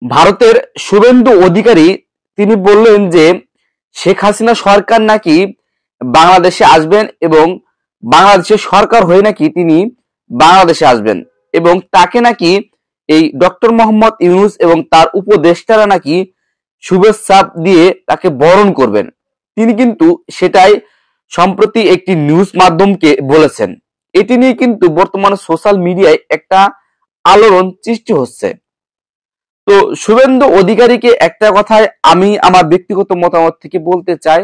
ভারতের শুভেন্দু অধিকারী তিনি বললেন যে শেখ হাসিনা সরকার নাকি বাংলাদেশে আসবেন এবং বাংলাদেশের সরকার হয়ে নাকি তিনি বাংলাদেশে আসবেন এবং তাকে নাকি এই ডক্টর মোহাম্মদ ইউনূস এবং তার উপদেষ্টারা নাকি শুভেচ্ছা দিয়ে তাকে বরণ করবেন। তিনি কিন্তু সেটাই সম্প্রতি একটি নিউজ মাধ্যমকে বলেছেন। এটি নিয়ে কিন্তু বর্তমানে সোশ্যাল মিডিয়ায় একটা আলোড়ন সৃষ্টি হচ্ছে। তো শুভেন্দু অধিকারীকে একটা কথায় আমি আমার ব্যক্তিগত মতামত থেকে বলতে চাই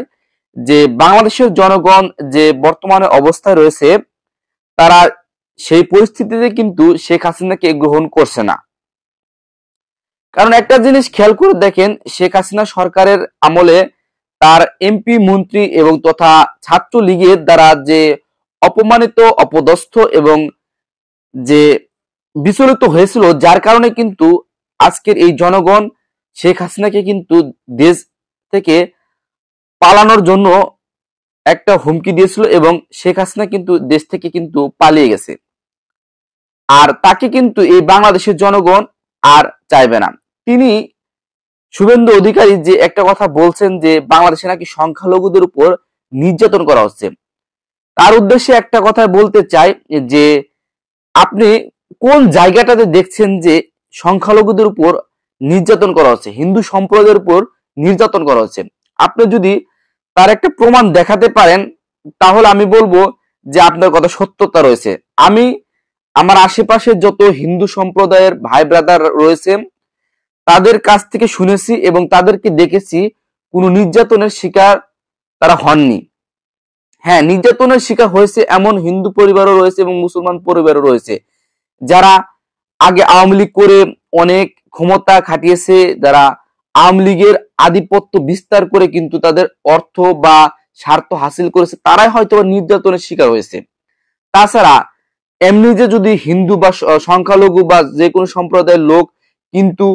যে বাংলাদেশের জনগণ যে বর্তমানে অবস্থায় রয়েছে তারা সেই পরিস্থিতিতে কিন্তু শেখ হাসিনাকে গ্রহণ করছে না। কারণ একটা জিনিস খেয়াল করে দেখেন, শেখ হাসিনা সরকারের আমলে তার এমপি মন্ত্রী এবং তথা ছাত্রলীগের দ্বারা যে অপমানিত অপদস্থ এবং যে বিচলিত হয়েছিল, যার কারণে কিন্তু আজকের এই জনগণ শেখ হাসিনাকে কিন্তু দেশ থেকে পালানোর জন্য একটা হুমকি দিয়েছিল এবং শেখ হাসিনা কিন্তু দেশ থেকে কিন্তু পালিয়ে গেছে। আর তাকে কিন্তু এই বাংলাদেশের জনগণ আর চাইবে না। তিনি শুভেন্দু অধিকারী যে একটা কথা বলছেন যে বাংলাদেশে নাকি সংখ্যালঘুদের উপর নির্যাতন করা হচ্ছে, তার উদ্দেশ্যে একটা কথা বলতে চাই যে আপনি কোন জায়গাটাতে দেখছেন যে সংখ্যালঘুদের উপর নির্যাতন করা হচ্ছে, হিন্দু সম্প্রদায়ের উপর নির্যাতন করা হচ্ছে? আপনি যদি তার একটা প্রমাণ দেখাতে পারেন তাহলে আমি বলবো যে আপনার কথা সত্যতা রয়েছে। আমি আমার আশেপাশে যত হিন্দু সম্প্রদায়ের ভাই ব্রাদার রয়েছে তাদের কাছ থেকে শুনেছি এবং তাদেরকে দেখেছি কোনো নির্যাতনের শিকার তারা হননি। হ্যাঁ, নির্যাতনের শিকার হয়েছে এমন হিন্দু পরিবারও রয়েছে এবং মুসলমান পরিবারও রয়েছে যারা আগে আওয়ামী লীগ করে অনেক ক্ষমতা খাটিয়েছে, যারা আওয়ামী লীগের আধিপত্য বিস্তার করে কিন্তু তাদের অর্থ বা স্বার্থ হাসিল করেছে, তারাই হয়তো নির্যাতনের শিকার হয়েছে। তাছাড়া এমনি যে যদি হিন্দু বা সংখ্যালঘু বা যে কোনো সম্প্রদায়ের লোক কিন্তু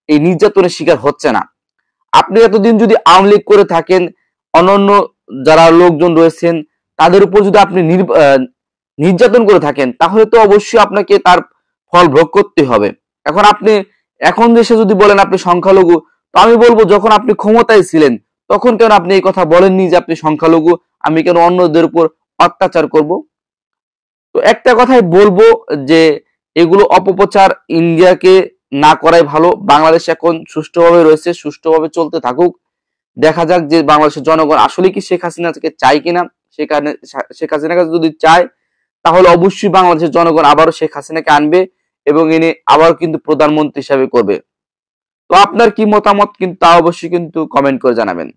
এই নির্যাতনের শিকার হচ্ছে না। আপনি এতদিন যদি আওয়ামী লীগ করে থাকেন, অন্যান্য যারা লোকজন রয়েছেন তাদের উপর যদি আপনি নির্যাতন করে থাকেন তাহলে তো অবশ্যই আপনাকে তার ফল ভোগ করতে হবে। এখন আপনি এখন দেশে যদি বলেন আপনি সংখ্যালঘু, তো আমি বলবো যখন আপনি ক্ষমতায় ছিলেন তখন কেন আপনি এই কথা বলেননি যে আপনি সংখ্যালঘু, আমি কেন অন্যদের উপর অত্যাচার করব? তো একটা কথাই বলবো যে এগুলো অপপ্রচার ইন্ডিয়াকে না করাই ভালো। বাংলাদেশ এখন সুষ্ঠুভাবে রয়েছে, সুষ্ঠুভাবে চলতে থাকুক। দেখা যাক যে বাংলাদেশের জনগণ আসলে কি শেখ হাসিনাকে চায় কিনা। শেখ হাসিনাকে যদি চায় তাহলে অবশ্যই বাংলাদেশের জনগণ আবারও শেখ হাসিনাকে আনবে এবং এনে আবার কিন্তু প্রধানমন্ত্রী হিসাবে করবে। তো আপনার কি মতামত কিন্তু তা অবশ্যই কিন্তু কমেন্ট করে জানাবেন।